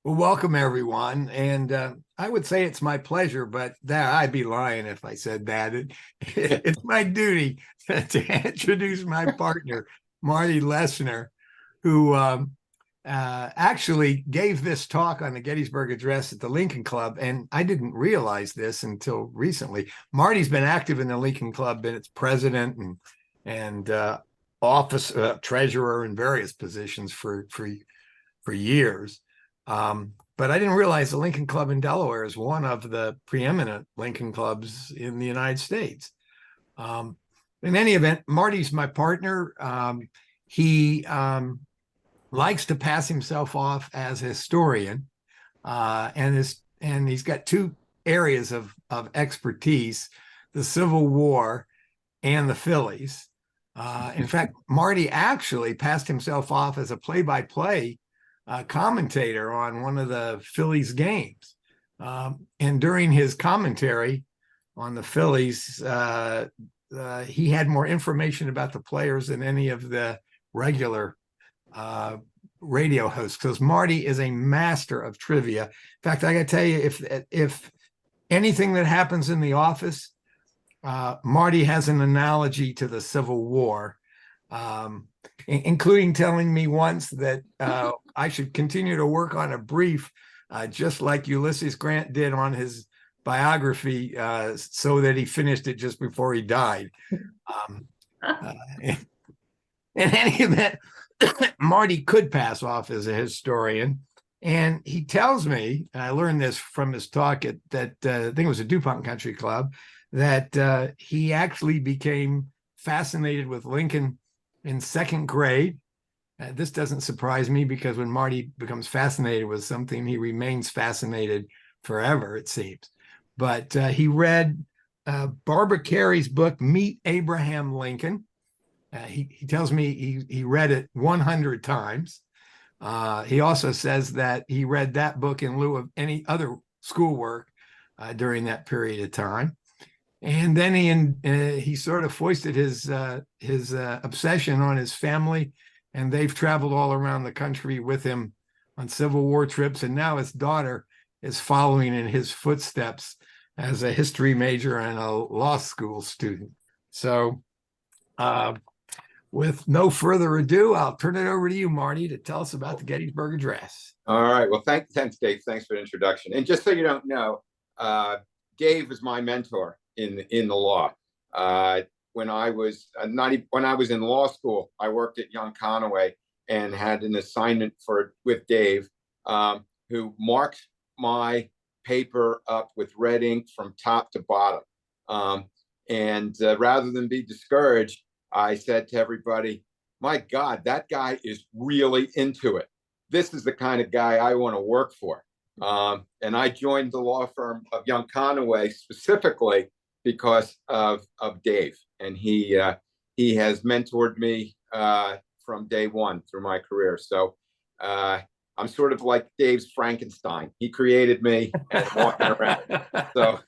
Well, welcome everyone. And I would say it's my pleasure, but I'd be lying if I said that. It's my duty to introduce my partner, Marty Lessner, who actually gave this talk on the Gettysburg Address at the Lincoln Club. And I didn't realize this until recently. Marty's been active in the Lincoln Club, been its president and office treasurer in various positions for years. But I didn't realize the Lincoln Club in Delaware is one of the preeminent Lincoln clubs in the United States. In any event, Marty's my partner. He likes to pass himself off as a historian, and he's got two areas of expertise: the Civil War and the Phillies. In fact, Marty actually passed himself off as a play-by-play commentator on one of the Phillies games. And during his commentary on the Phillies, he had more information about the players than any of the regular radio hosts, because Marty is a master of trivia. In fact, I got to tell you, if anything that happens in the office, Marty has an analogy to the Civil War, including telling me once that I should continue to work on a brief, just like Ulysses Grant did on his biography, so that he finished it just before he died. In any event, Marty could pass off as a historian. And he tells me, and I learned this from his talk I think it was a DuPont Country Club, that he actually became fascinated with Lincoln in second grade. This doesn't surprise me, because when Marty becomes fascinated with something, he remains fascinated forever, it seems. But he read Barbara Carey's book, Meet Abraham Lincoln. He tells me he read it 100 times. He also says that he read that book in lieu of any other schoolwork during that period of time. And then he sort of foisted his obsession on his family, and they've traveled all around the country with him on Civil War trips. And now his daughter is following in his footsteps as a history major and a law school student. So with no further ado, I'll turn it over to you, Marty, to tell us about the Gettysburg Address. All right. Well, thanks, Dave. Thanks for the introduction. And just so you don't know, Dave was my mentor in the law. When I was in law school, I worked at Young Conaway and had an assignment with Dave, who marked my paper up with red ink from top to bottom. Rather than be discouraged, I said to everybody, "My God, that guy is really into it. This is the kind of guy I want to work for." And I joined the law firm of Young Conaway specifically because of Dave, and he has mentored me from day one through my career. So I'm sort of like Dave's Frankenstein. He created me and walking around. So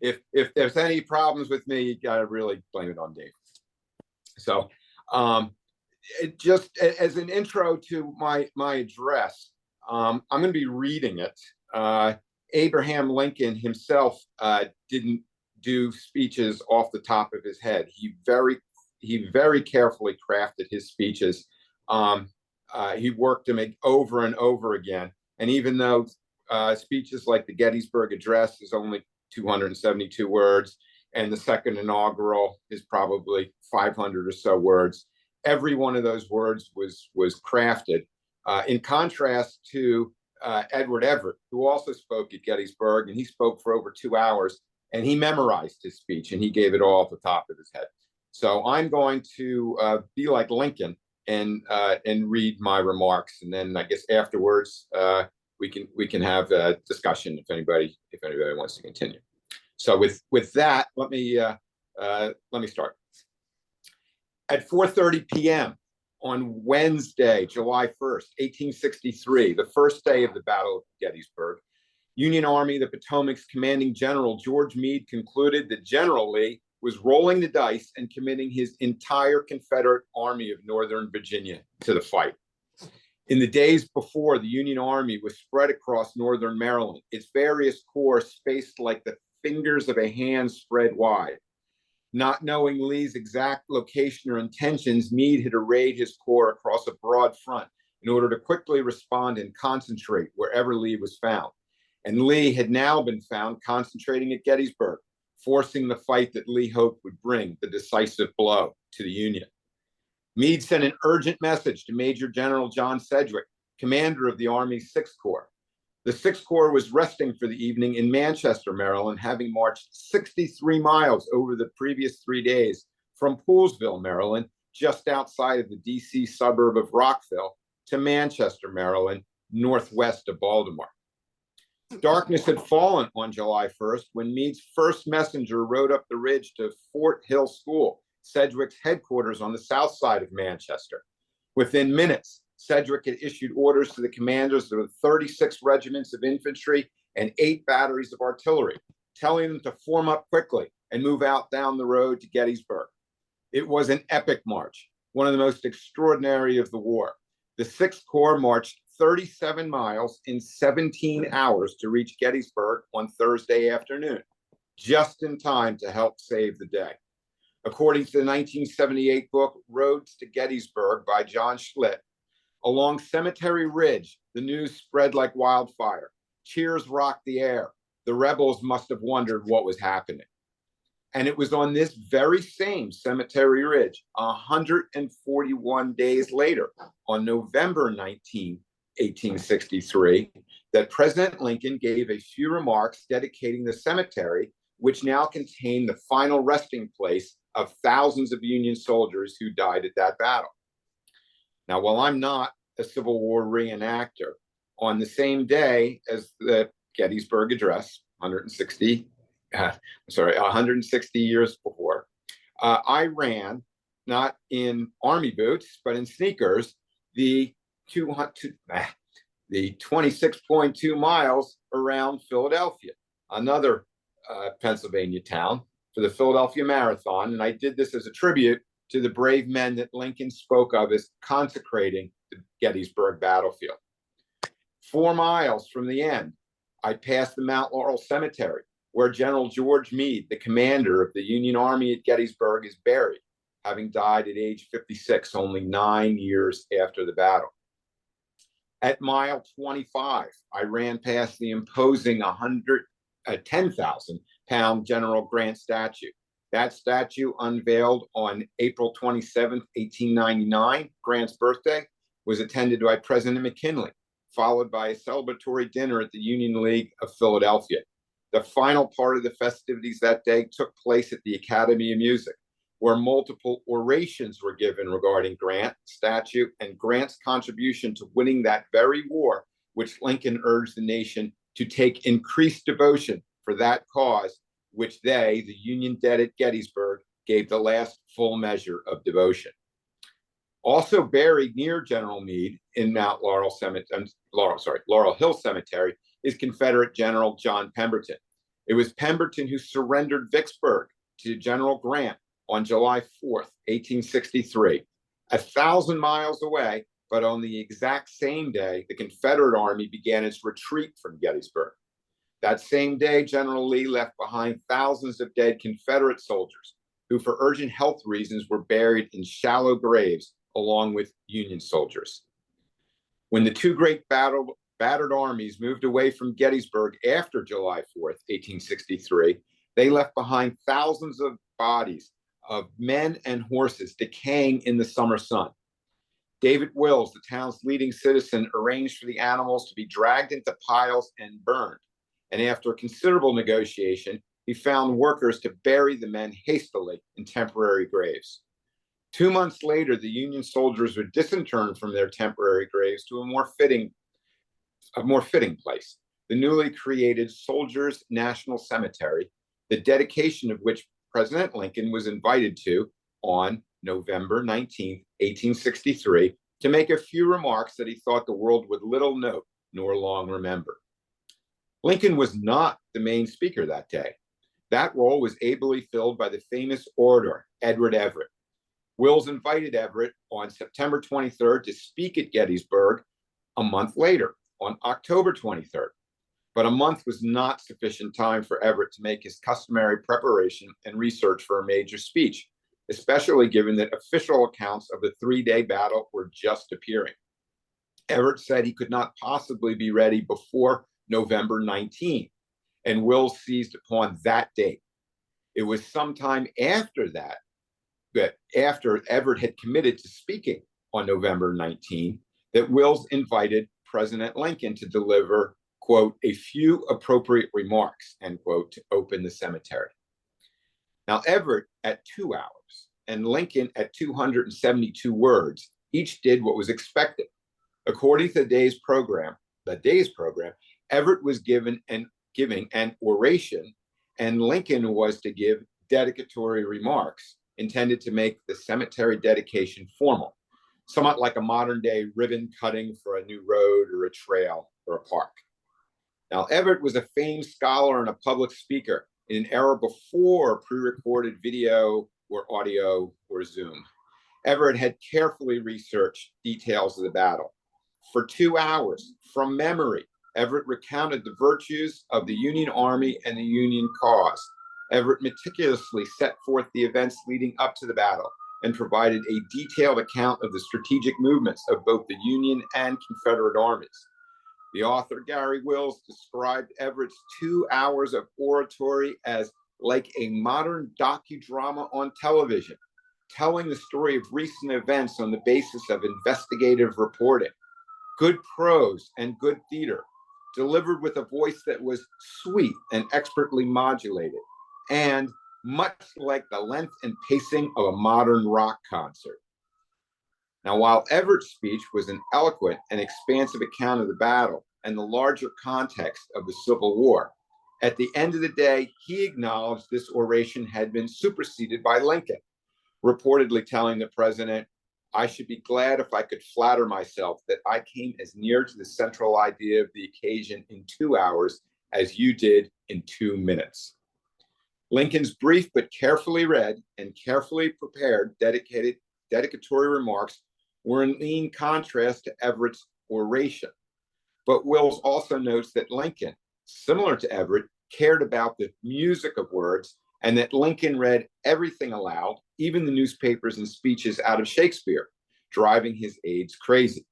if there's any problems with me, you got to really blame it on Dave. So just as an intro to my address, I'm going to be reading it. Abraham Lincoln himself didn't do speeches off the top of his head. He very carefully crafted his speeches. He worked them over and over again. And even though speeches like the Gettysburg Address is only 272 words, and the second inaugural is probably 500 or so words, every one of those words was crafted. In contrast to Edward Everett, who also spoke at Gettysburg, and he spoke for over 2 hours, and he memorized his speech, and he gave it all at the top of his head. So I'm going to be like Lincoln and read my remarks, and then I guess afterwards we can have a discussion if anybody wants to continue. So with that, let me start. At 4:30 p.m. on Wednesday, July 1st, 1863, the first day of the Battle of Gettysburg, Union Army of the Potomac's commanding general, George Meade, concluded that General Lee was rolling the dice and committing his entire Confederate Army of Northern Virginia to the fight. In the days before, the Union Army was spread across northern Maryland, its various corps spaced like the fingers of a hand spread wide. Not knowing Lee's exact location or intentions, Meade had arrayed his corps across a broad front in order to quickly respond and concentrate wherever Lee was found. And Lee had now been found concentrating at Gettysburg, forcing the fight that Lee hoped would bring the decisive blow to the Union. Meade sent an urgent message to Major General John Sedgwick, commander of the Army's Sixth Corps. The Sixth Corps was resting for the evening in Manchester, Maryland, having marched 63 miles over the previous 3 days from Poolesville, Maryland, just outside of the D.C. suburb of Rockville, to Manchester, Maryland, northwest of Baltimore. Darkness had fallen on July 1st when Meade's first messenger rode up the ridge to Fort Hill School, Sedgwick's headquarters on the south side of Manchester. Within minutes, Sedgwick had issued orders to the commanders of the 36 regiments of infantry and 8 batteries of artillery, telling them to form up quickly and move out down the road to Gettysburg. It was an epic march, one of the most extraordinary of the war. The Sixth Corps marched 37 miles in 17 hours to reach Gettysburg on Thursday afternoon, just in time to help save the day. According to the 1978 book, Roads to Gettysburg by John Schlitt, along Cemetery Ridge, the news spread like wildfire. Cheers rocked the air. The rebels must have wondered what was happening. And it was on this very same Cemetery Ridge, 141 days later, on November 19, 1863, that President Lincoln gave a few remarks dedicating the cemetery, which now contained the final resting place of thousands of Union soldiers who died at that battle. Now, while I'm not a Civil War reenactor, on the same day as the Gettysburg Address, 160 years before, I ran, not in army boots, but in sneakers, the 26.2 miles around Philadelphia, another Pennsylvania town, for the Philadelphia Marathon. And I did this as a tribute to the brave men that Lincoln spoke of as consecrating the Gettysburg battlefield. 4 miles from the end, I passed the Mount Laurel Cemetery, where General George Meade, the commander of the Union Army at Gettysburg, is buried, having died at age 56, only 9 years after the battle. At mile 25, I ran past the imposing 10,000-pound General Grant statue. That statue, unveiled on April 27, 1899, Grant's birthday, was attended by President McKinley, followed by a celebratory dinner at the Union League of Philadelphia. The final part of the festivities that day took place at the Academy of Music, where multiple orations were given regarding Grant's statue and Grant's contribution to winning that very war, which Lincoln urged the nation to take increased devotion for that cause, which they, the Union dead at Gettysburg, gave the last full measure of devotion. Also buried near General Meade in Mount Laurel Laurel Hill Cemetery is Confederate General John Pemberton. It was Pemberton who surrendered Vicksburg to General Grant on July 4th, 1863, 1,000 miles away, but on the exact same day, the Confederate Army began its retreat from Gettysburg. That same day, General Lee left behind thousands of dead Confederate soldiers who, for urgent health reasons, were buried in shallow graves along with Union soldiers. When the two great battered armies moved away from Gettysburg after July 4th, 1863, they left behind thousands of bodies of men and horses decaying in the summer sun. David Wills, the town's leading citizen, arranged for the animals to be dragged into piles and burned. And after considerable negotiation, he found workers to bury the men hastily in temporary graves. 2 months later, the Union soldiers were disinterred from their temporary graves to a more fitting place, the newly created Soldiers' National Cemetery, the dedication of which President Lincoln was invited to on November 19, 1863, to make a few remarks that he thought the world would little note nor long remember. Lincoln was not the main speaker that day. That role was ably filled by the famous orator, Edward Everett. Wills invited Everett on September 23rd to speak at Gettysburg a month later, on October 23rd. But a month was not sufficient time for Everett to make his customary preparation and research for a major speech, especially given that official accounts of the three-day battle were just appearing. Everett said he could not possibly be ready before November 19, and Wills seized upon that date. It was sometime after that, after Everett had committed to speaking on November 19, that Wills invited President Lincoln to deliver, quote, a few appropriate remarks, end quote, to open the cemetery. Now, Everett at 2 hours and Lincoln at 272 words each did what was expected. According to the day's program, Everett was giving an oration, and Lincoln was to give dedicatory remarks intended to make the cemetery dedication formal, somewhat like a modern-day ribbon cutting for a new road or a trail or a park. Now, Everett was a famed scholar and a public speaker in an era before pre-recorded video or audio or Zoom. Everett had carefully researched details of the battle. For 2 hours, from memory, Everett recounted the virtues of the Union Army and the Union cause. Everett meticulously set forth the events leading up to the battle and provided a detailed account of the strategic movements of both the Union and Confederate armies. The author, Gary Wills, described Everett's 2 hours of oratory as like a modern docudrama on television, telling the story of recent events on the basis of investigative reporting. Good prose and good theater, delivered with a voice that was sweet and expertly modulated, and much like the length and pacing of a modern rock concert. Now, while Everett's speech was an eloquent and expansive account of the battle and the larger context of the Civil War, at the end of the day, he acknowledged this oration had been superseded by Lincoln, reportedly telling the president, "I should be glad if I could flatter myself that I came as near to the central idea of the occasion in 2 hours as you did in 2 minutes." Lincoln's brief but carefully read and carefully prepared dedicatory remarks were in lean contrast to Everett's oration. But Wills also notes that Lincoln, similar to Everett, cared about the music of words, and that Lincoln read everything aloud, even the newspapers and speeches out of Shakespeare, driving his aides crazy.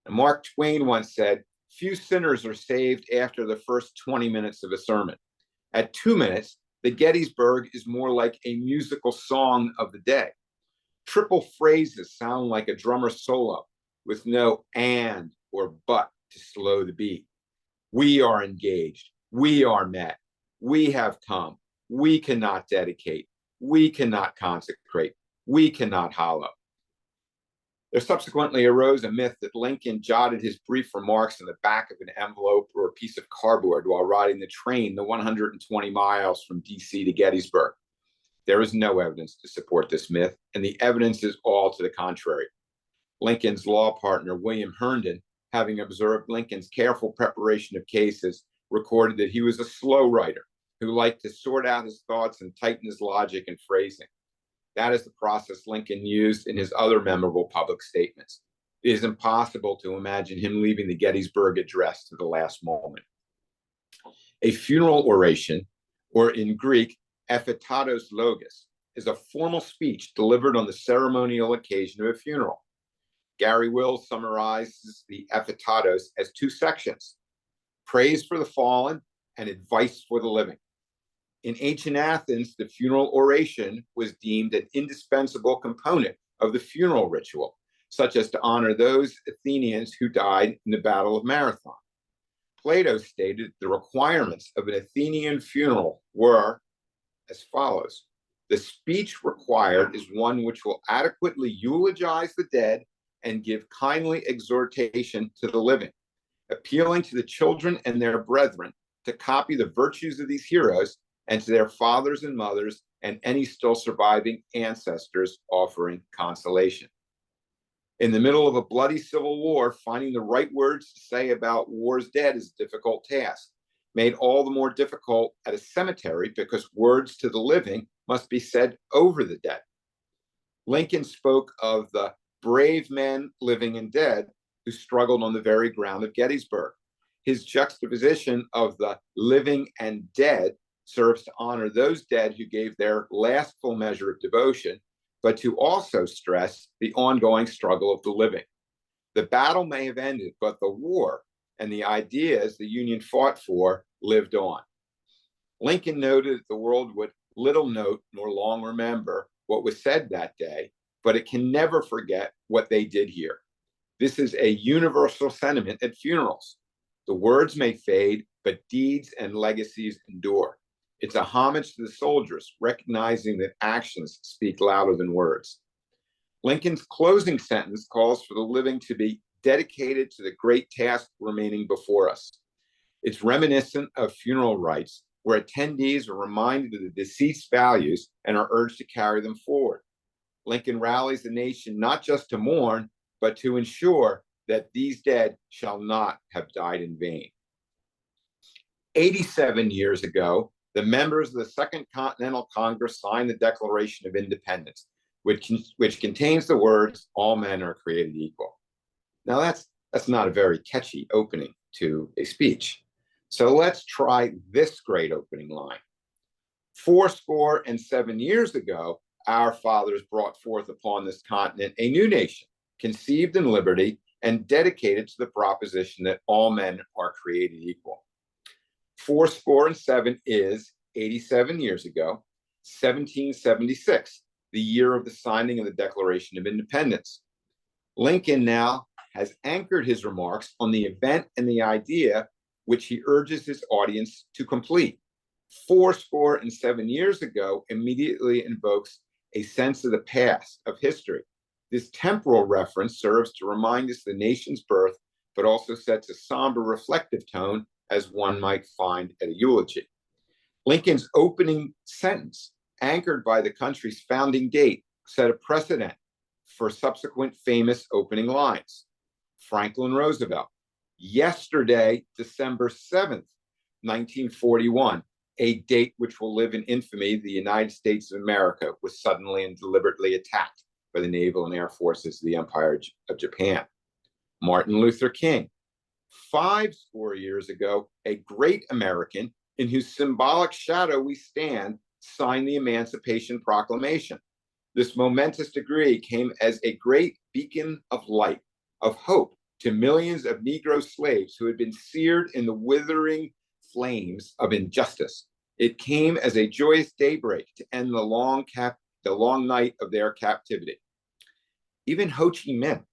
And Mark Twain once said, "Few sinners are saved after the first 20 minutes of a sermon. At 2 minutes, the Gettysburg is more like a musical song of the day. Triple phrases sound like a drummer solo with no and or but to slow the beat. We are engaged. We are met. We have come. We cannot dedicate. We cannot consecrate. We cannot hollow." There subsequently arose a myth that Lincoln jotted his brief remarks in the back of an envelope or a piece of cardboard while riding the train the 120 miles from D.C. to Gettysburg. There is no evidence to support this myth, and the evidence is all to the contrary. Lincoln's law partner, William Herndon, having observed Lincoln's careful preparation of cases, recorded that he was a slow writer who liked to sort out his thoughts and tighten his logic and phrasing. That is the process Lincoln used in his other memorable public statements. It is impossible to imagine him leaving the Gettysburg Address to the last moment. A funeral oration, or in Greek, ephetatos logos, is a formal speech delivered on the ceremonial occasion of a funeral. Gary Wills summarizes the ephetatos as 2 sections: praise for the fallen and advice for the living. In ancient Athens, the funeral oration was deemed an indispensable component of the funeral ritual, such as to honor those Athenians who died in the Battle of Marathon. Plato stated the requirements of an Athenian funeral were as follows: the speech required is one which will adequately eulogize the dead and give kindly exhortation to the living, appealing to the children and their brethren to copy the virtues of these heroes, and to their fathers and mothers and any still surviving ancestors offering consolation. In the middle of a bloody civil war, finding the right words to say about war's dead is a difficult task, made all the more difficult at a cemetery because words to the living must be said over the dead. Lincoln spoke of the brave men living and dead, who struggled on the very ground of Gettysburg. His juxtaposition of the living and dead serves to honor those dead who gave their last full measure of devotion, but to also stress the ongoing struggle of the living. The battle may have ended, but the war and the ideas the Union fought for lived on. Lincoln noted that the world would little note nor long remember what was said that day, but it can never forget what they did here. This is a universal sentiment at funerals. The words may fade, but deeds and legacies endure. It's a homage to the soldiers, recognizing that actions speak louder than words. Lincoln's closing sentence calls for the living to be dedicated to the great task remaining before us. It's reminiscent of funeral rites, where attendees are reminded of the deceased's values and are urged to carry them forward. Lincoln rallies the nation not just to mourn, but to ensure that these dead shall not have died in vain. 87 years ago, the members of the Second Continental Congress signed the Declaration of Independence, which contains the words, "All men are created equal." Now, that's not a very catchy opening to a speech. So let's try this great opening line. 77 years ago, our fathers brought forth upon this continent a new nation, conceived in liberty and dedicated to the proposition that all men are created equal. 77 is 87 years ago, 1776, the year of the signing of the Declaration of Independence. Lincoln now has anchored his remarks on the event and the idea which he urges his audience to complete. 77 years ago immediately invokes a sense of the past, of history. This temporal reference serves to remind us the nation's birth, but also sets a somber, reflective tone, as one might find at a eulogy. Lincoln's opening sentence, anchored by the country's founding date, set a precedent for subsequent famous opening lines. Franklin Roosevelt, yesterday, December 7th, 1941, a date which will live in infamy, the United States of America was suddenly and deliberately attacked by the naval and air forces of the Empire of Japan. Martin Luther King, 50 years ago, a great American in whose symbolic shadow we stand, signed the Emancipation Proclamation. This momentous decree came as a great beacon of light, of hope, to millions of Negro slaves who had been seared in the withering flames of injustice. It came as a joyous daybreak to end the long night of their captivity. Even Ho Chi Minh,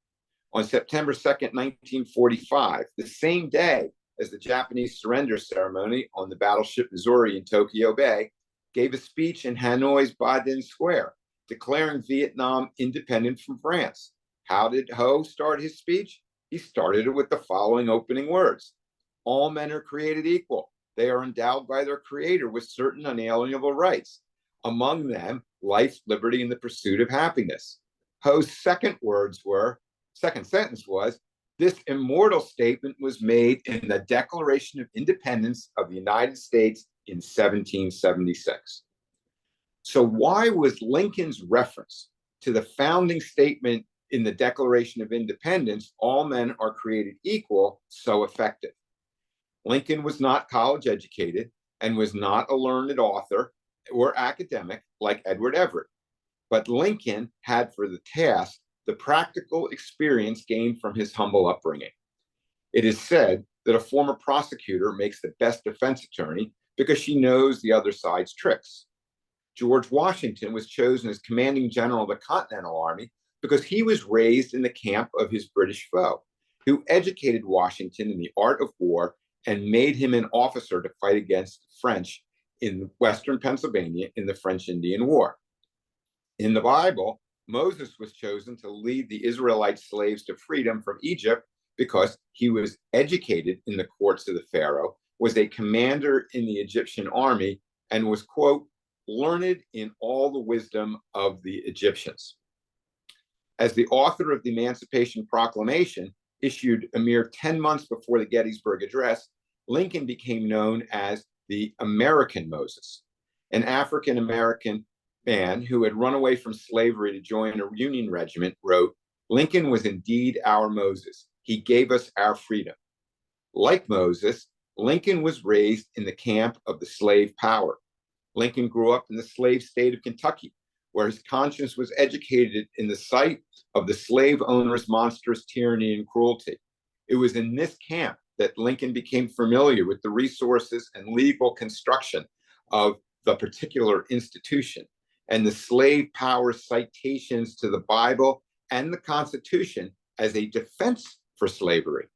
on September 2nd, 1945, the same day as the Japanese surrender ceremony on the battleship Missouri in Tokyo Bay, gave a speech in Hanoi's Ba Dinh Square, declaring Vietnam independent from France. How did Ho start his speech? He started it with the following opening words: "All men are created equal. They are endowed by their creator with certain unalienable rights. Among them, life, liberty, and the pursuit of happiness." Ho's second sentence was, "This immortal statement was made in the Declaration of Independence of the United States in 1776. So why was Lincoln's reference to the founding statement in the Declaration of Independence, "All men are created equal," so effective? Lincoln was not college educated and was not a learned author or academic like Edward Everett. But Lincoln had for the task the practical experience gained from his humble upbringing. It is said that a former prosecutor makes the best defense attorney because she knows the other side's tricks. George Washington was chosen as commanding general of the Continental Army because he was raised in the camp of his British foe, who educated Washington in the art of war and made him an officer to fight against the French in Western Pennsylvania in the French Indian War. In the Bible, Moses was chosen to lead the Israelite slaves to freedom from Egypt because he was educated in the courts of the Pharaoh, was a commander in the Egyptian army, and was, quote, learned in all the wisdom of the Egyptians. As the author of the Emancipation Proclamation, issued a mere 10 months before the Gettysburg Address, Lincoln became known as the American Moses, an African-American man who had run away from slavery to join a Union regiment, wrote, "Lincoln was indeed our Moses. He gave us our freedom. Like Moses, Lincoln was raised in the camp of the slave power. Lincoln grew up in the slave state of Kentucky, where his conscience was educated in the sight of the slave owners' monstrous tyranny and cruelty. It was in this camp that Lincoln became familiar with the resources and legal construction of the particular institution, and the slave power citations to the Bible and the Constitution as a defense for slavery.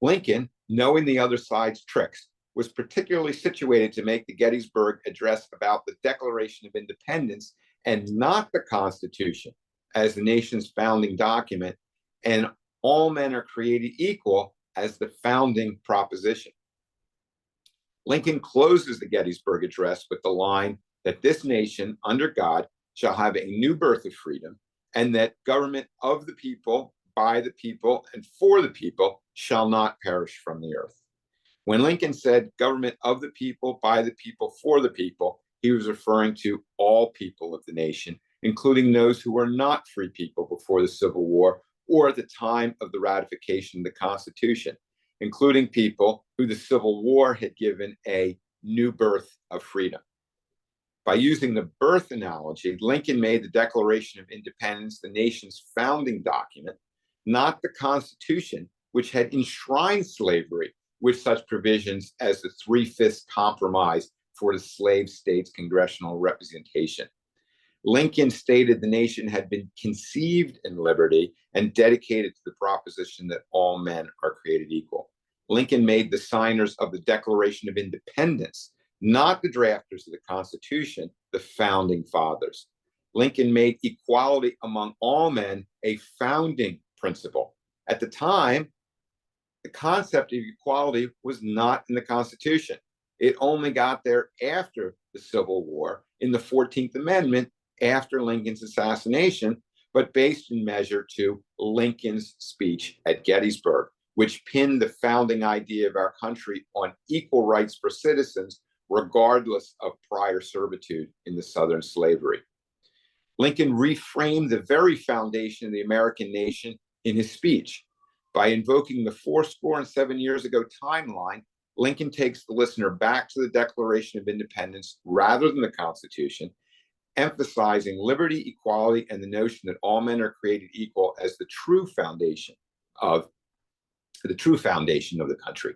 Lincoln, knowing the other side's tricks, was particularly situated to make the Gettysburg Address about the Declaration of Independence and not the Constitution as the nation's founding document, and all men are created equal as the founding proposition. Lincoln closes the Gettysburg Address with the line that this nation, under God, shall have a new birth of freedom, and that government of the people, by the people, and for the people shall not perish from the earth. When Lincoln said government of the people, by the people, for the people, he was referring to all people of the nation, including those who were not free people before the Civil War or at the time of the ratification of the Constitution, including people who the Civil War had given a new birth of freedom. By using the birth analogy, Lincoln made the Declaration of Independence the nation's founding document, not the Constitution, which had enshrined slavery with such provisions as the Three-Fifths Compromise for the slave states' congressional representation. Lincoln stated the nation had been conceived in liberty and dedicated to the proposition that all men are created equal. Lincoln made the signers of the Declaration of Independence, not the drafters of the Constitution, the founding fathers. Lincoln made equality among all men a founding principle. At the time, the concept of equality was not in the Constitution. It only got there after the Civil War in the 14th Amendment after Lincoln's assassination, but based in measure to Lincoln's speech at Gettysburg, which pinned the founding idea of our country on equal rights for citizens, regardless of prior servitude in the Southern slavery. Lincoln reframed the very foundation of the American nation in his speech. By invoking the 77 years ago timeline, Lincoln takes the listener back to the Declaration of Independence rather than the Constitution, emphasizing liberty, equality, and the notion that all men are created equal as the true foundation of the country.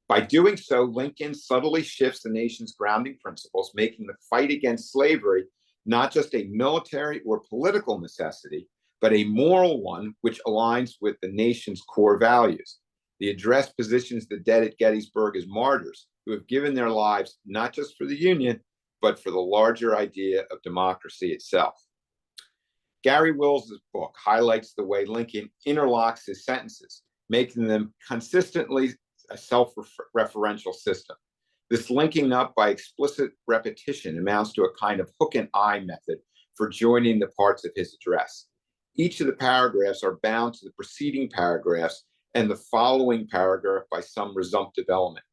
By doing so, Lincoln subtly shifts the nation's grounding principles, making the fight against slavery not just a military or political necessity, but a moral one which aligns with the nation's core values. The address positions the dead at Gettysburg as martyrs who have given their lives not just for the Union, but for the larger idea of democracy itself. Gary Wills' book highlights the way Lincoln interlocks his sentences, making them consistently a self-referential system. This linking up by explicit repetition amounts to a kind of hook and eye method for joining the parts of his address. Each of the paragraphs are bound to the preceding paragraphs and the following paragraph by some resumptive element.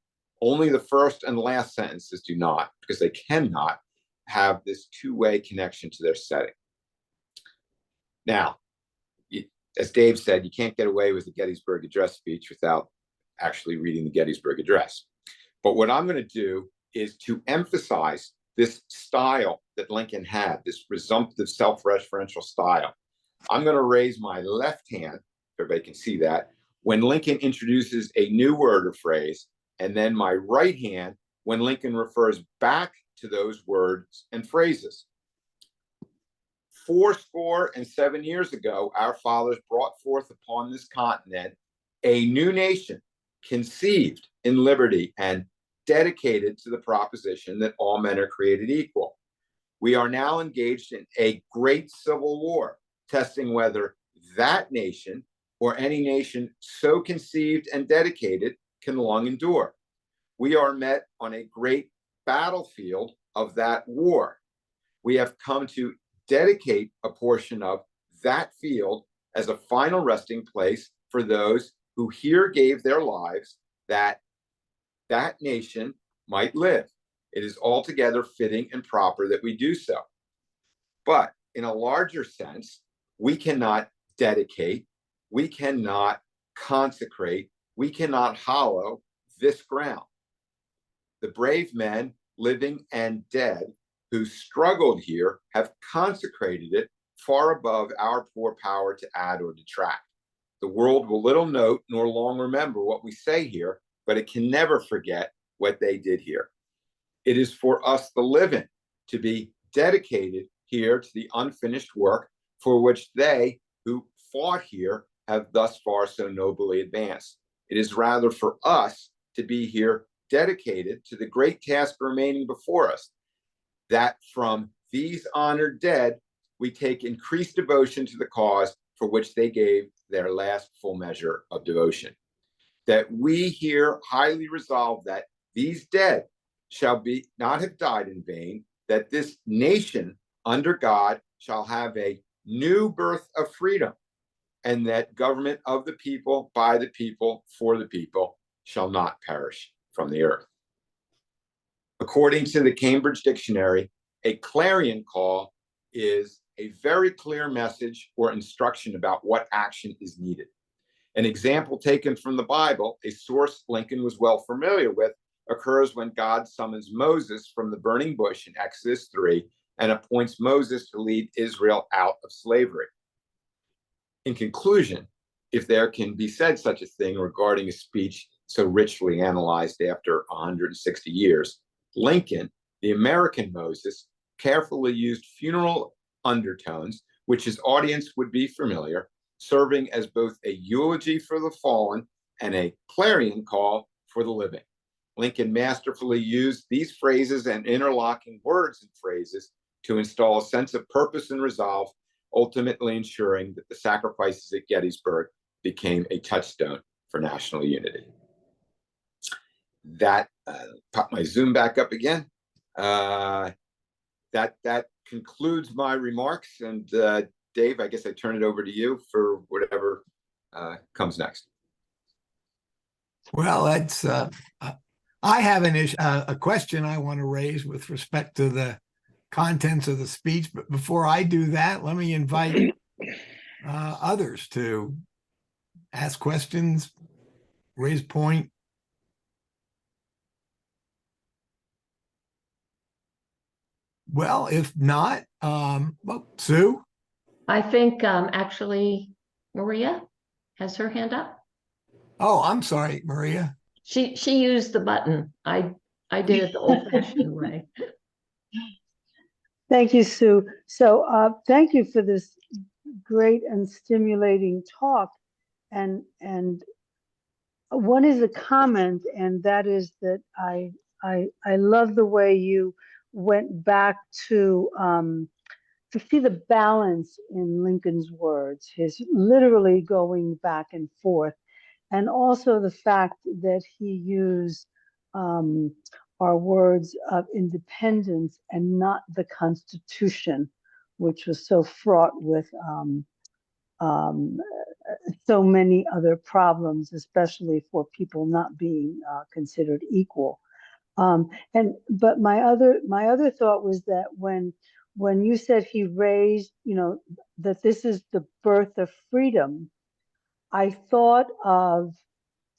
Only the first and last sentences do not, because they cannot have this two-way connection to their setting. Now, as Dave said, you can't get away with the Gettysburg Address speech without actually reading the Gettysburg Address. But what I'm going to do is to emphasize this style that Lincoln had, this resumptive self-referential style. I'm going to raise my left hand, everybody can see that, when Lincoln introduces a new word or phrase, and then my right hand when Lincoln refers back to those words and phrases. 77 years ago, our fathers brought forth upon this continent a new nation conceived in liberty and dedicated to the proposition that all men are created equal. We are now engaged in a great civil war, testing whether that nation or any nation so conceived and dedicated can long endure. We are met on a great battlefield of that war. We have come to dedicate a portion of that field as a final resting place for those who here gave their lives that that nation might live. It is altogether fitting and proper that we do so. But in a larger sense, we cannot dedicate, we cannot consecrate, we cannot hallow this ground. The brave men, living and dead, who struggled here have consecrated it far above our poor power to add or detract. The world will little note nor long remember what we say here, but it can never forget what they did here. It is for us, the living, to be dedicated here to the unfinished work for which they who fought here have thus far so nobly advanced. It is rather for us to be here dedicated to the great task remaining before us, that from these honored dead, we take increased devotion to the cause for which they gave their last full measure of devotion. That we here highly resolve that these dead shall be not have died in vain, that this nation under God shall have a new birth of freedom, and that government of the people, by the people, for the people, shall not perish from the earth. According to the Cambridge Dictionary, a clarion call is a very clear message or instruction about what action is needed. An example taken from the Bible, a source Lincoln was well familiar with, occurs when God summons Moses from the burning bush in Exodus 3 and appoints Moses to lead Israel out of slavery. In conclusion, if there can be said such a thing regarding a speech so richly analyzed after 160 years, Lincoln, the American Moses, carefully used funeral undertones, which his audience would be familiar, serving as both a eulogy for the fallen and a clarion call for the living. Lincoln masterfully used these phrases and interlocking words and phrases to install a sense of purpose and resolve, ultimately ensuring that the sacrifices at Gettysburg became a touchstone for national unity. That, pop my Zoom back up again. That concludes my remarks. And Dave, I guess I turn it over to you for whatever comes next. Well, that's I have a question I want to raise with respect to the contents of the speech. But before I do that, let me invite others to ask questions, raise point. Well, if not, well, Sue? I think actually Maria has her hand up. Oh, I'm sorry, Maria. She used the button. I did it the old-fashioned way. Thank you, Sue. So thank you for this great and stimulating talk. And one is a comment, and that is that I love the way you went back to see the balance in Lincoln's words, his literally going back and forth, and also the fact that he used our words of independence and not the Constitution, which was so fraught with so many other problems, especially for people not being considered equal. But my other thought was that when you said he raised, that this is the birth of freedom, I thought of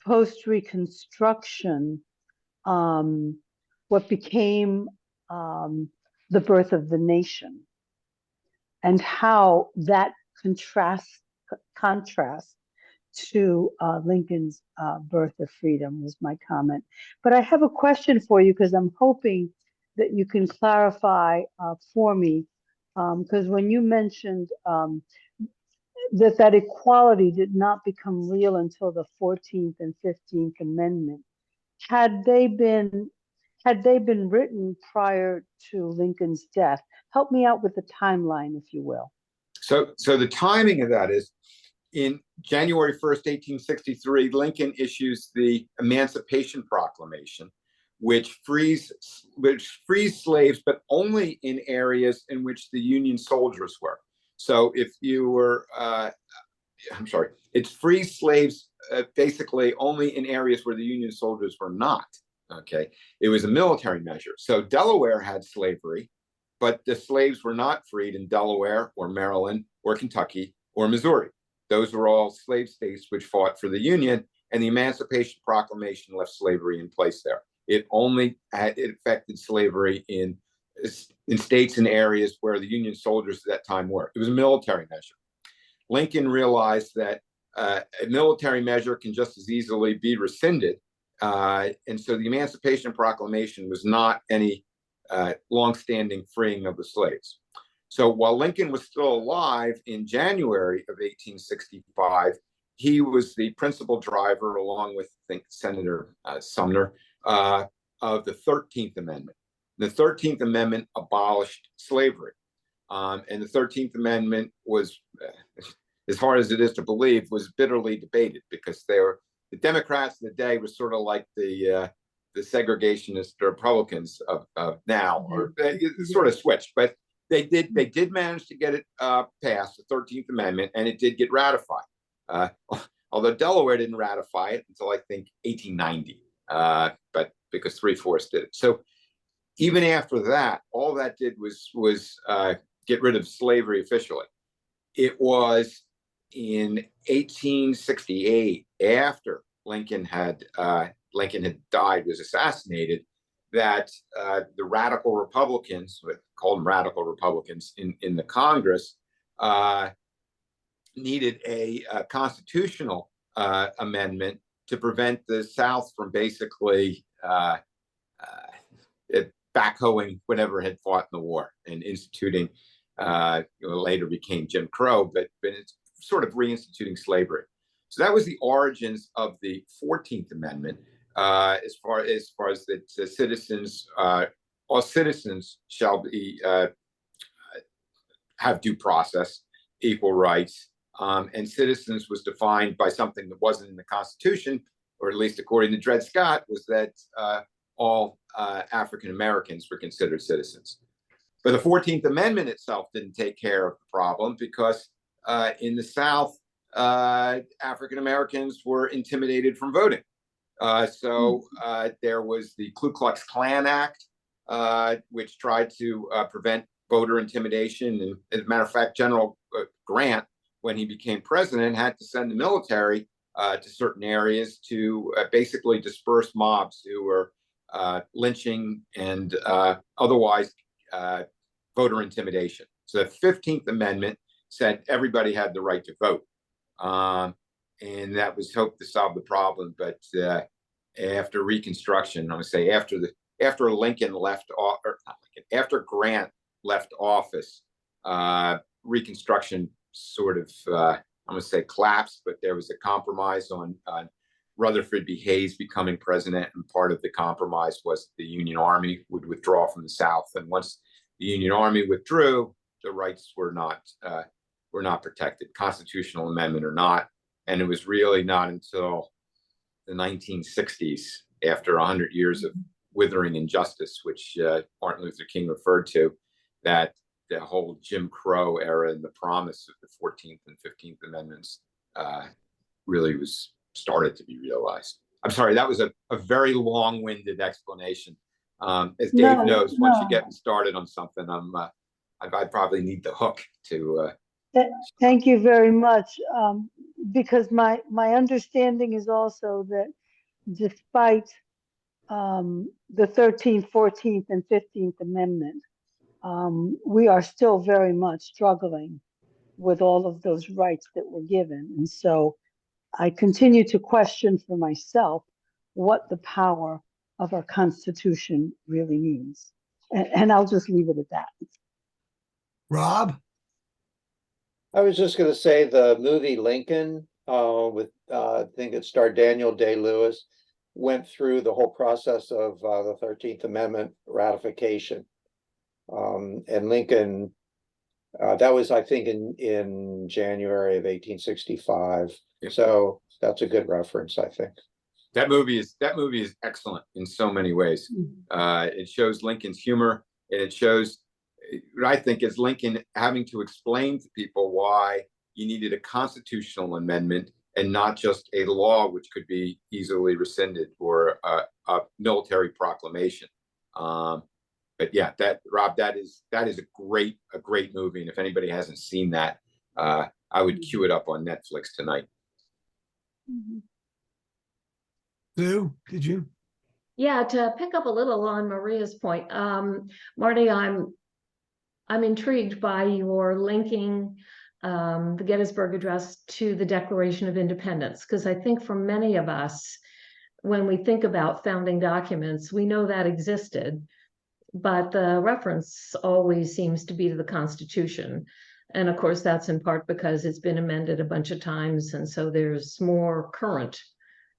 post-Reconstruction, what became the birth of the nation, and how that contrast to Lincoln's birth of freedom was my comment. But I have a question for you, because I'm hoping that you can clarify for me, because when you mentioned that equality did not become real until the 14th and 15th Amendment, had they been written prior to Lincoln's death? Help me out with the timeline, if you will. So the timing of that is, in January 1st, 1863, Lincoln issues the Emancipation Proclamation, which frees slaves, but only in areas in which the Union soldiers were. So if you were, it frees slaves basically only in areas where the Union soldiers were not. Okay, it was a military measure. So Delaware had slavery, but the slaves were not freed in Delaware or Maryland or Kentucky or Missouri. those were all slave states which fought for the Union, and the Emancipation Proclamation left slavery in place there. It affected slavery in states and areas where the Union soldiers at that time were. It was a military measure. Lincoln realized that a military measure can just as easily be rescinded. And so the Emancipation Proclamation was not any longstanding freeing of the slaves. So while Lincoln was still alive in January of 1865, he was the principal driver, along with, I think, Senator Sumner, of the 13th Amendment. The 13th Amendment abolished slavery. And the 13th Amendment was, as hard as it is to believe, was bitterly debated, because the Democrats of the day were sort of like the segregationist Republicans of now, or they sort of switched. But they did manage to get it passed, the 13th Amendment, and it did get ratified. Although Delaware didn't ratify it until, I think, 1890, but because 3/4 did it. So even after that, all that did was get rid of slavery officially. It was in 1868, after Lincoln had died, was assassinated, that the radical Republicans, called them radical Republicans in the Congress, needed a constitutional amendment to prevent the South from basically backhoeing whatever had fought in the war and instituting, later became Jim Crow, but it's sort of reinstituting slavery. So that was the origins of the 14th Amendment. As far as the citizens, all citizens shall be have due process, equal rights, and citizens was defined by something that wasn't in the Constitution, or at least according to Dred Scott, was that all African Americans were considered citizens. But the 14th Amendment itself didn't take care of the problem, because in the South, African Americans were intimidated from voting. So there was the Ku Klux Klan Act, which tried to prevent voter intimidation. And as a matter of fact, General Grant, when he became president, had to send the military to certain areas to basically disperse mobs who were lynching and otherwise voter intimidation. So the 15th Amendment said everybody had the right to vote. And that was hoped to solve the problem. But after Reconstruction, I would say after Lincoln left, or not Lincoln, after Grant left office, Reconstruction sort of, I'm going to say collapsed, but there was a compromise on Rutherford B. Hayes becoming president. And part of the compromise was the Union Army would withdraw from the South. And once the Union Army withdrew, the rights were not protected, constitutional amendment or not. And it was really not until the 1960s, after 100 years of withering injustice, which Martin Luther King referred to, that the whole Jim Crow era and the promise of the 14th and 15th Amendments really was started to be realized. I'm sorry, that was a very long-winded explanation. As Dave knows, once you get me started on something, I probably need the hook to. Thank you very much, because my understanding is also that despite the 13th, 14th, and 15th Amendment, we are still very much struggling with all of those rights that were given. And so I continue to question for myself what the power of our Constitution really means. And I'll just leave it at that. Rob? I was just going to say the movie Lincoln, with I think it starred Daniel Day-Lewis, went through the whole process of the 13th Amendment ratification. And Lincoln, that was, I think, in January of 1865. Yeah. So that's a good reference, I think. That movie is excellent in so many ways. It shows Lincoln's humor, and it shows what I think is Lincoln having to explain to people why you needed a constitutional amendment and not just a law which could be easily rescinded, or a military proclamation. But yeah, Rob, that is a great movie, and if anybody hasn't seen that, I would queue it up on Netflix tonight. Sue, did you? Yeah, to pick up a little on Maria's point, Marty, I'm intrigued by your linking the Gettysburg Address to the Declaration of Independence, because I think for many of us, when we think about founding documents, we know that existed, but the reference always seems to be to the Constitution. And of course, that's in part because it's been amended a bunch of times, and so there's more current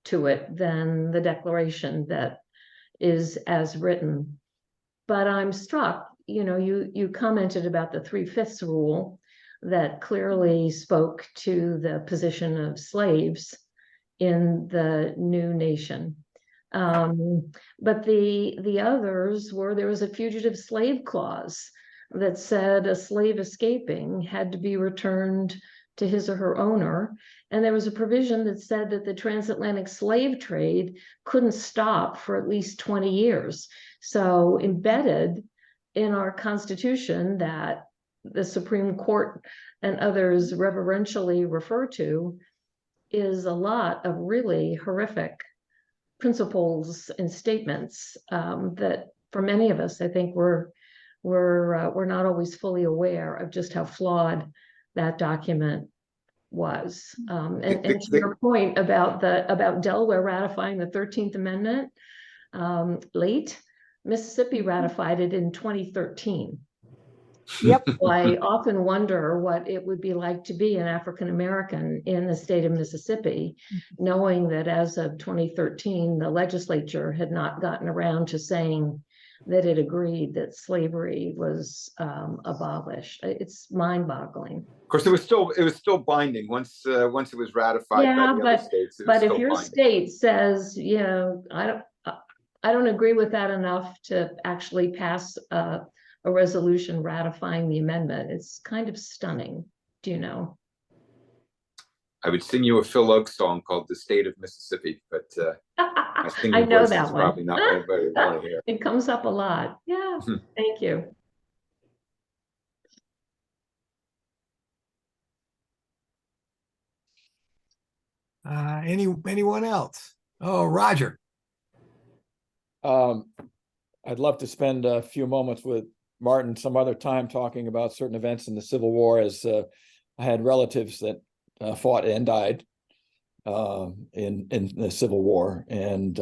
to it than the Declaration that is as written. But I'm struck, you commented about the 3/5 rule that clearly spoke to the position of slaves in the new nation. But the others were, there was a fugitive slave clause that said a slave escaping had to be returned to his or her owner. And there was a provision that said that the transatlantic slave trade couldn't stop for at least 20 years. So embedded in our Constitution that the Supreme Court and others reverentially refer to is a lot of really horrific principles and statements that for many of us, I think we're not always fully aware of just how flawed that document was. And to your point about Delaware ratifying the 13th Amendment late, Mississippi ratified it in 2013. Yep. So I often wonder what it would be like to be an African American in the state of Mississippi, knowing that as of 2013, the legislature had not gotten around to saying that it agreed that slavery was abolished. It's mind-boggling. Of course, it was still binding once it was ratified by the other states. But if your state says, I don't agree with that enough to actually pass a resolution ratifying the amendment, it's kind of stunning. Do you know? I would sing you a Phil Oakes song called "The State of Mississippi," but I know that one. Probably not what everybody want to hear. It comes up a lot. Yeah. Thank you. Anyone else? Oh, Roger. I'd love to spend a few moments with Martin some other time talking about certain events in the Civil War, as I had relatives that fought and died in the Civil War, and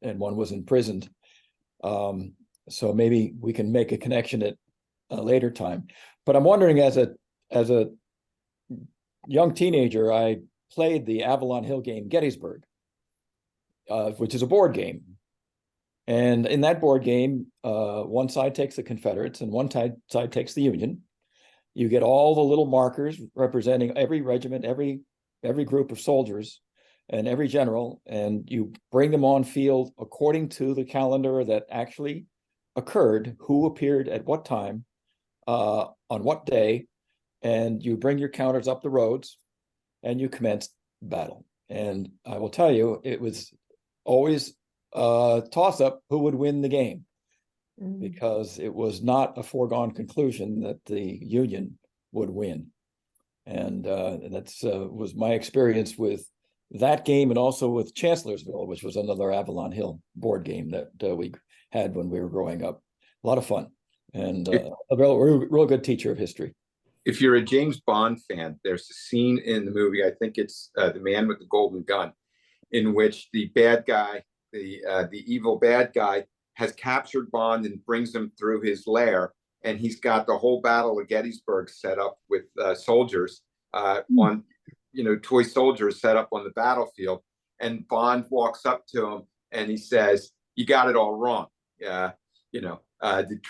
one was imprisoned. So maybe we can make a connection at a later time. But I'm wondering, as a young teenager, I played the Avalon Hill game Gettysburg, which is a board game. And in that board game, one side takes the Confederates and one side takes the Union. You get all the little markers representing every regiment, every group of soldiers, and every general, and you bring them on field according to the calendar that actually occurred, who appeared at what time, on what day, and you bring your counters up the roads, and you commence battle. And I will tell you, it was always toss up who would win the game, because it was not a foregone conclusion that the Union would win. And that's was my experience with that game, and also with Chancellorsville, which was another Avalon Hill board game that we had when we were growing up. A lot of fun, and a real good teacher of history. If you're a James Bond fan, there's a scene in the movie, I think it's The Man with the Golden Gun, in which the bad guy, the evil bad guy, has captured Bond and brings him through his lair, and he's got the whole Battle of Gettysburg set up with soldiers on, toy soldiers set up on the battlefield, and Bond walks up to him and he says, "You got it all wrong.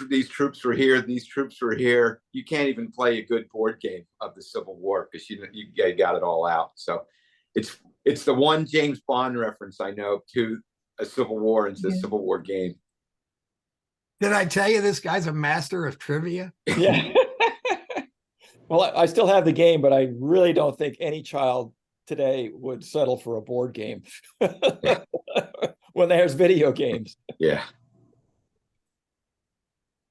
These troops were here, these troops were here. You can't even play a good board game of the Civil War because you got it all out." So it's the one James Bond reference I know to a Civil War and to the Civil War game. Did I tell you this guy's a master of trivia? Yeah. Well, I still have the game, but I really don't think any child today would settle for a board game when there's video games. Yeah.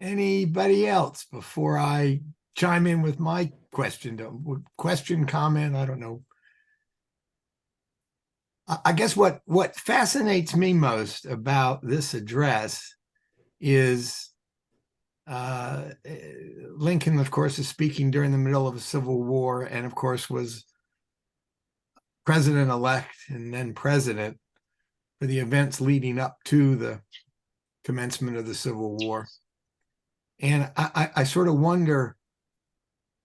Anybody else before I chime in with my question, comment, I don't know. I guess what fascinates me most about this address is Lincoln, of course, is speaking during the middle of a civil war, and of course was president-elect and then president for the events leading up to the commencement of the Civil War. And I sort of wonder,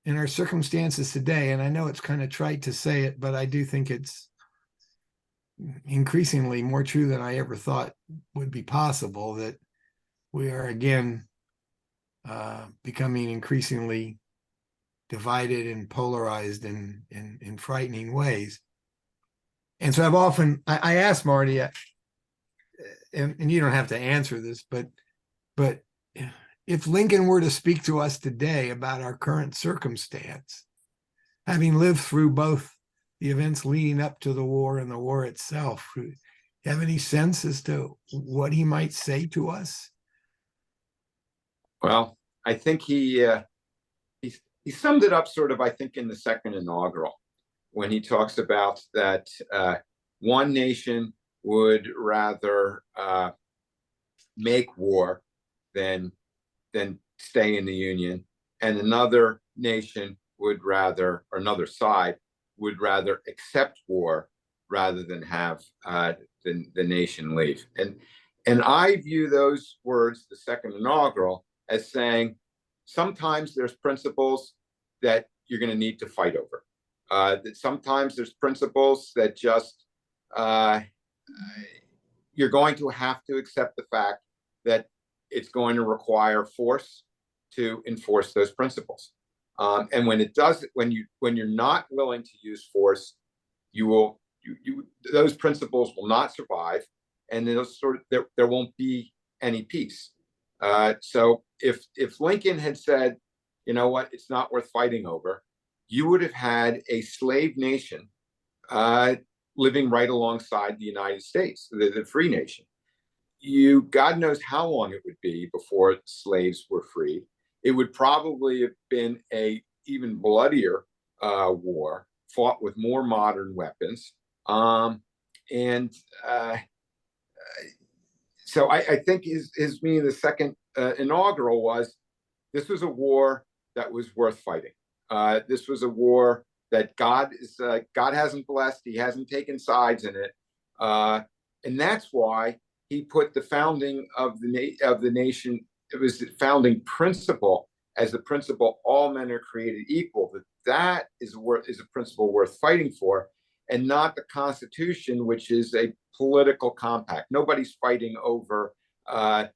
in our circumstances today, and I know it's kind of trite to say it, but I do think it's increasingly more true than I ever thought would be possible, that we are again becoming increasingly divided and polarized in frightening ways. And so I asked Marty, and you don't have to answer this, but if Lincoln were to speak to us today about our current circumstance, having lived through both the events leading up to the war and the war itself, do you have any sense as to what he might say to us? Well, I think he summed it up sort of, I think, in the second inaugural, when he talks about that one nation would rather make war than stay in the Union, and another nation would rather, or another side would rather accept war rather than have the nation leave. And I view those words, the second inaugural, as saying sometimes there's principles that you're going to need to fight over. That sometimes there's principles that just you're going to have to accept the fact that it's going to require force to enforce those principles. And when it does, when you're not willing to use force, those principles will not survive, and there won't be any peace. So if Lincoln had said, you know what, it's not worth fighting over, you would have had a slave nation living right alongside the United States, the free nation. God knows how long it would be before slaves were free. It would probably have been a even bloodier war, fought with more modern weapons. So I think his meaning, the second inaugural, was this was a war that was worth fighting. This was a war that God hasn't blessed. He hasn't taken sides in it, and that's why he put the founding of the nation. It was the founding principle as the principle all men are created equal. That is a principle worth fighting for, and not the Constitution, which is a political compact. Nobody's fighting over that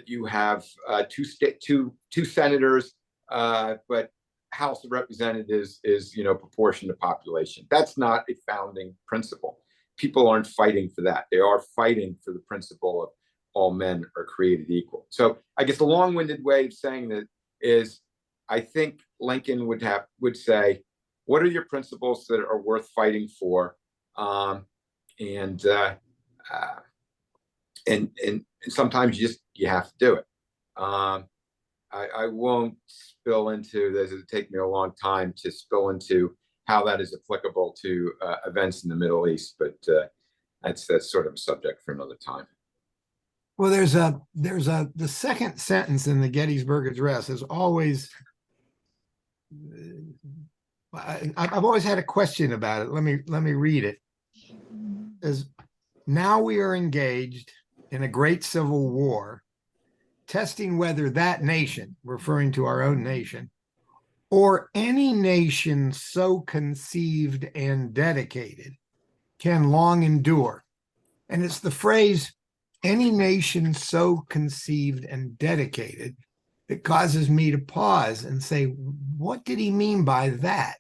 you have two senators, but House of Representatives is proportion to population. That's not a founding principle. People aren't fighting for that. They are fighting for the principle of all men are created equal. So I guess the long-winded way of saying that is, I think Lincoln would say, what are your principles that are worth fighting for? And sometimes you have to do it. I won't spill into this. It'll take me a long time to spill into how that is applicable to events in the Middle East, but that's sort of a subject for another time. Well, the second sentence in the Gettysburg Address is always, I've always had a question about it. Let me read it. It says, now we are engaged in a great civil war, testing whether that nation, referring to our own nation, or any nation so conceived and dedicated, can long endure. And it's the phrase, any nation so conceived and dedicated, that causes me to pause and say, what did he mean by that?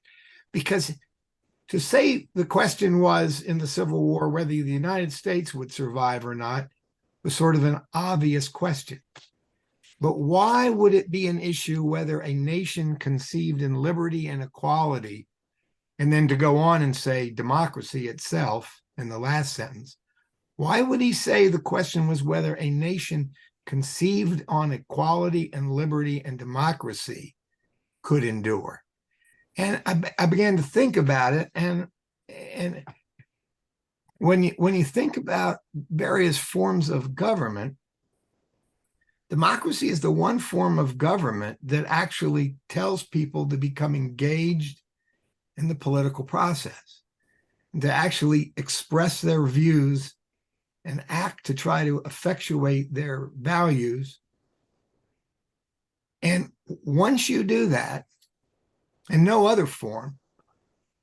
Because to say the question was in the Civil War whether the United States would survive or not was sort of an obvious question. But why would it be an issue whether a nation conceived in liberty and equality, and then to go on and say democracy itself in the last sentence, why would he say the question was whether a nation conceived on equality and liberty and democracy could endure. And I began to think about it, and when you think about various forms of government, democracy is the one form of government that actually tells people to become engaged in the political process, to actually express their views and act to try to effectuate their values. And once you do that, and no other form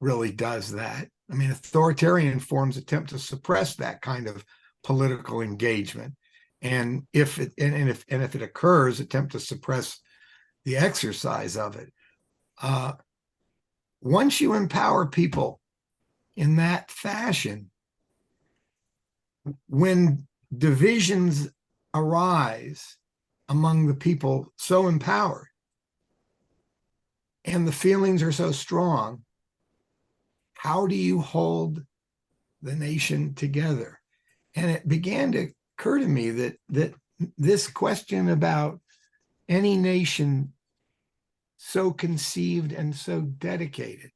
really does that. I mean, authoritarian forms attempt to suppress that kind of political engagement. And if it occurs, attempt to suppress the exercise of it. Once you empower people in that fashion, when divisions arise among the people so empowered, and the feelings are so strong, how do you hold the nation together? And it began to occur to me that this question about any nation so conceived and so dedicated,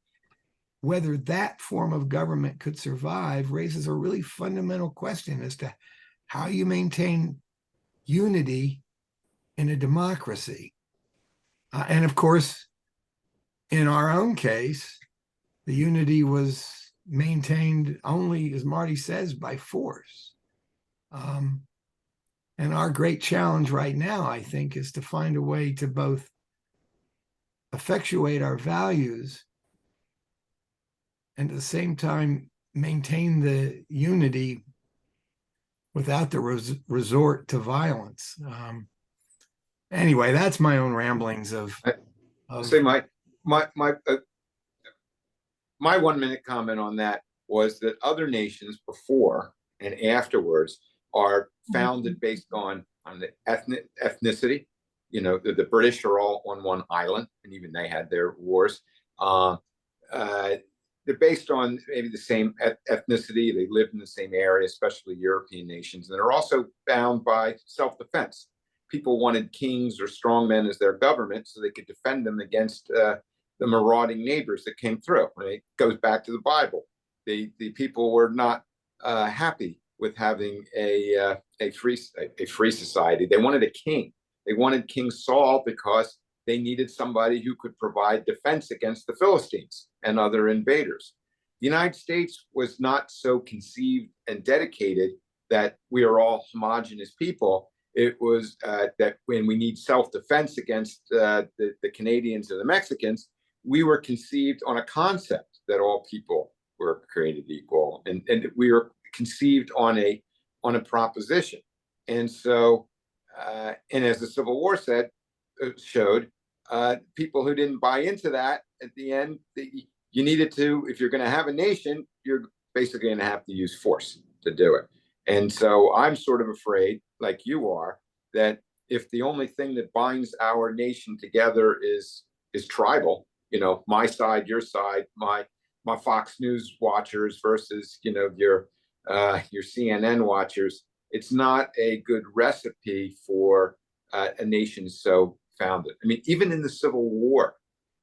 whether that form of government could survive, raises a really fundamental question as to how you maintain unity in a democracy. And of course, in our own case, the unity was maintained only, as Marty says, by force. And our great challenge right now, I think, is to find a way to both effectuate our values and at the same time maintain the unity without the resort to violence. Anyway, that's my own ramblings of say my 1 minute comment on that was that other nations before and afterwards are founded based on the ethnicity. You know, the British are all on one island, and even they had their wars. They're based on maybe the same ethnicity. They lived in the same area, especially European nations, and they're also bound by self-defense. People wanted kings or strongmen as their government so they could defend them against the marauding neighbors that came through. It goes back to the Bible. The people were not happy with having a free society. They wanted a king. They wanted King Saul because they needed somebody who could provide defense against the Philistines and other invaders. The United States was not so conceived and dedicated that we are all homogenous people. It was that when we need self-defense against the Canadians or the Mexicans, we were conceived on a concept that all people were created equal, and we were conceived on a proposition. And so, and as the Civil War showed, people who didn't buy into that at the end, you needed to, if you're going to have a nation, you're basically going to have to use force to do it. And so I'm sort of afraid, like you are, that if the only thing that binds our nation together is tribal, you know, my side, your side, my Fox News watchers versus, you know, your CNN watchers, it's not a good recipe for a nation so founded. I mean, even in the Civil War,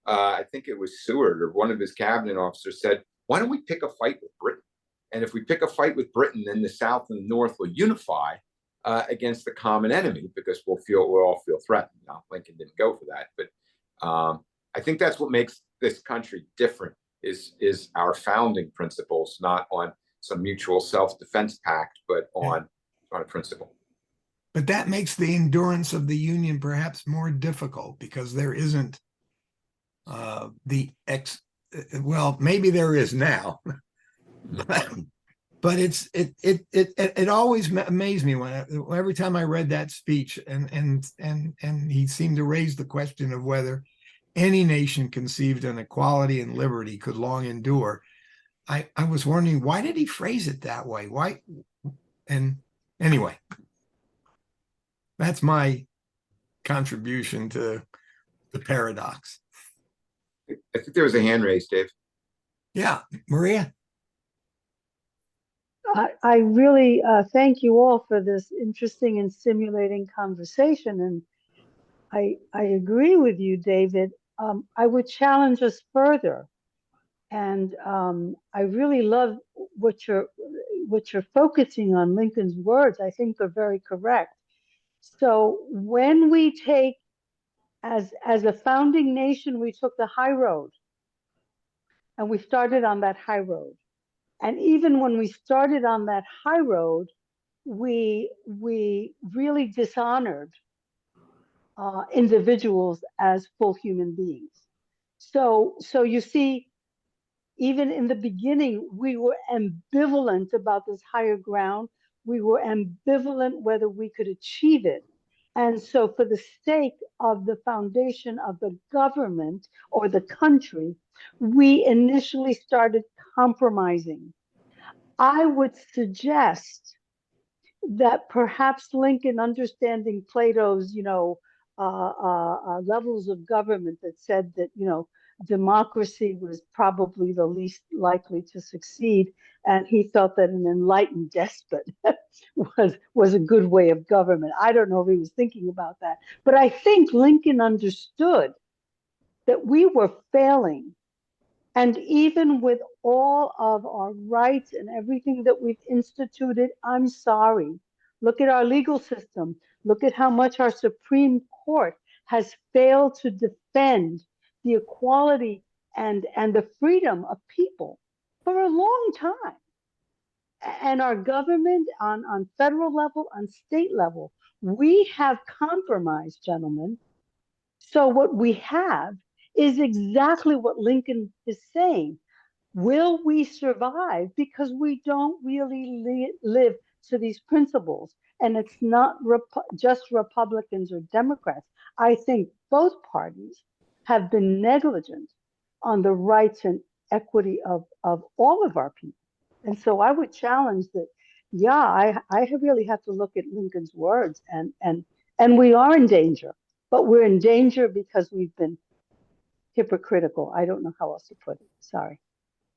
I think it was Seward or one of his cabinet officers said, why don't we pick a fight with Britain? And if we pick a fight with Britain, then the South and the North will unify against the common enemy because we'll all feel threatened. Now, Lincoln didn't go for that, but I think that's what makes this country different is our founding principles, not on some mutual self-defense pact, but on a principle. But that makes the endurance of the Union perhaps more difficult because there isn't well, maybe there is now, but it always amazed me every time I read that speech, and he seemed to raise the question of whether any nation conceived in equality and liberty could long endure. I was wondering, why did he phrase it that way? Why? And anyway, that's my contribution to the paradox. I think there was a hand raised, Dave. Yeah, Maria. I really thank you all for this interesting and stimulating conversation. And I agree with you, David. I would challenge us further. And I really love what you're focusing on. Lincoln's words, I think, are very correct. So when we take, as a founding nation, we took the high road, and we started on that high road. And even when we started on that high road, we really dishonored individuals as full human beings. So you see, even in the beginning, we were ambivalent about this higher ground. We were ambivalent whether we could achieve it. And so, for the sake of the foundation of the government or the country, we initially started compromising. I would suggest that perhaps Lincoln, understanding Plato's, levels of government, that said that, democracy was probably the least likely to succeed, and he felt that an enlightened despot was a good way of government. I don't know if he was thinking about that, but I think Lincoln understood that we were failing. And even with all of our rights and everything that we've instituted, I'm sorry. Look at our legal system. Look at how much our Supreme Court has failed to defend the equality and the freedom of people for a long time. And our government on federal level, on state level, we have compromised, gentlemen. So what we have is exactly what Lincoln is saying. Will we survive? Because we don't really live to these principles. And it's not just Republicans or Democrats. I think both parties have been negligent on the rights and equity of all of our people. And so I would challenge that, yeah, I really have to look at Lincoln's words, and we are in danger, but we're in danger because we've been hypocritical. I don't know how else to put it. Sorry.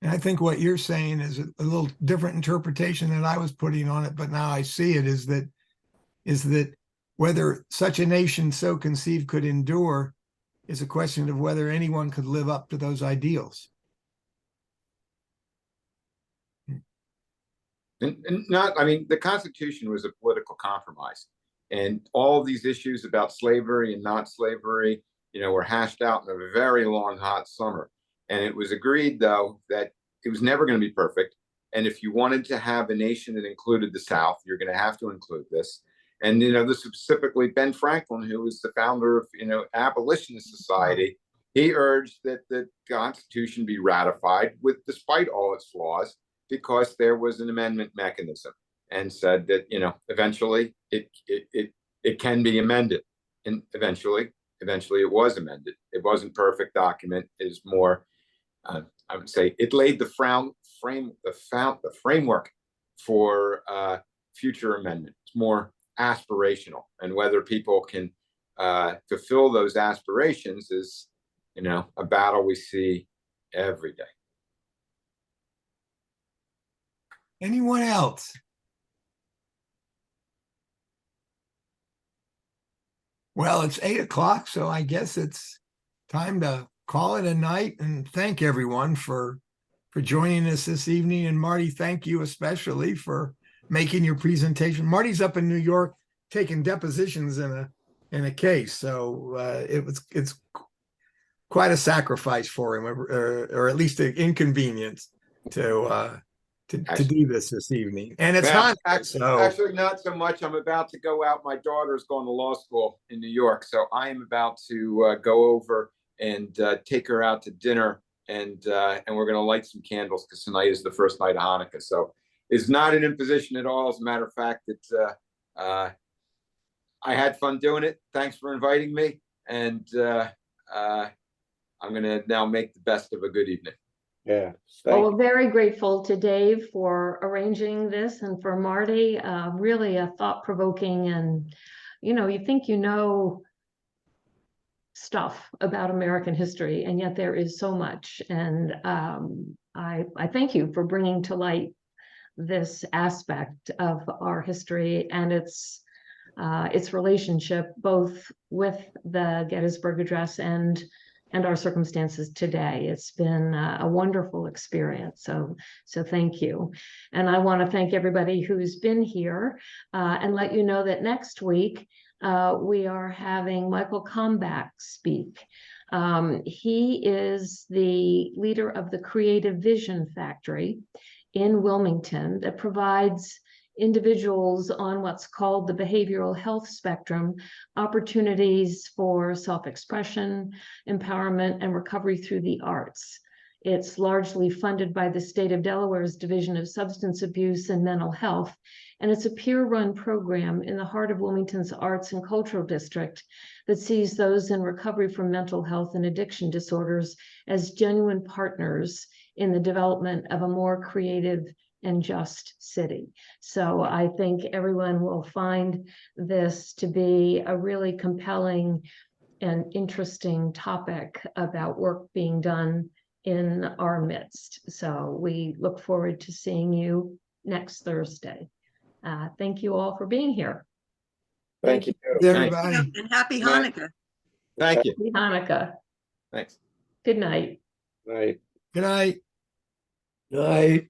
And I think what you're saying is a little different interpretation than I was putting on it, but now I see it, is that whether such a nation so conceived could endure is a question of whether anyone could live up to those ideals. And not, I mean, the Constitution was a political compromise, and all of these issues about slavery and not slavery, were hashed out in a very long, hot summer. And it was agreed, though, that it was never going to be perfect. And if you wanted to have a nation that included the South, you're going to have to include this. And, this was specifically Ben Franklin, who was the founder of, Abolitionist Society. He urged that the Constitution be ratified despite all its flaws, because there was an amendment mechanism, and said that, eventually it can be amended. And eventually it was amended. It wasn't a perfect document. It is more, I would say, it laid the framework for future amendment. It's more aspirational, and whether people can fulfill those aspirations is, a battle we see every day. Anyone else? Well, it's 8 o'clock, so I guess it's time to call it a night and thank everyone for joining us this evening. And Marty, thank you especially for making your presentation. Marty's up in New York taking depositions in a case, so it's quite a sacrifice for him, or at least an inconvenience to do this evening. And it's hot. Actually, not so much. I'm about to go out. My daughter's going to law school in New York, so I am about to go over and take her out to dinner, and we're going to light some candles, because tonight is the first night of Hanukkah. So it's not an imposition at all. As a matter of fact, it's I had fun doing it. Thanks for inviting me, and I'm going to now make the best of a good evening. Yeah. Well, we're very grateful to Dave for arranging this, and for Marty. Really a thought-provoking, and you think stuff about American history, and yet there is so much. And I thank you for bringing to light this aspect of our history and its relationship both with the Gettysburg Address and and our circumstances today. It's been a wonderful experience. So thank you. And I want to thank everybody who's been here and let you know that next week we are having Michael Combach speak. He is the leader of the Creative Vision Factory in Wilmington that provides individuals on what's called the behavioral health spectrum opportunities for self-expression, empowerment, and recovery through the arts. It's largely funded by the state of Delaware's Division of Substance Abuse and Mental Health, and it's a peer-run program in the heart of Wilmington's Arts and Cultural District that sees those in recovery from mental health and addiction disorders as genuine partners in the development of a more creative and just city. So I think everyone will find this to be a really compelling and interesting topic about work being done in our midst. So we look forward to seeing you next Thursday. Thank you all for being here. Thank you. Everybody. And happy Good night. Hanukkah. Thank you. Happy Hanukkah. Thanks. Good night. Right. Good night. Night.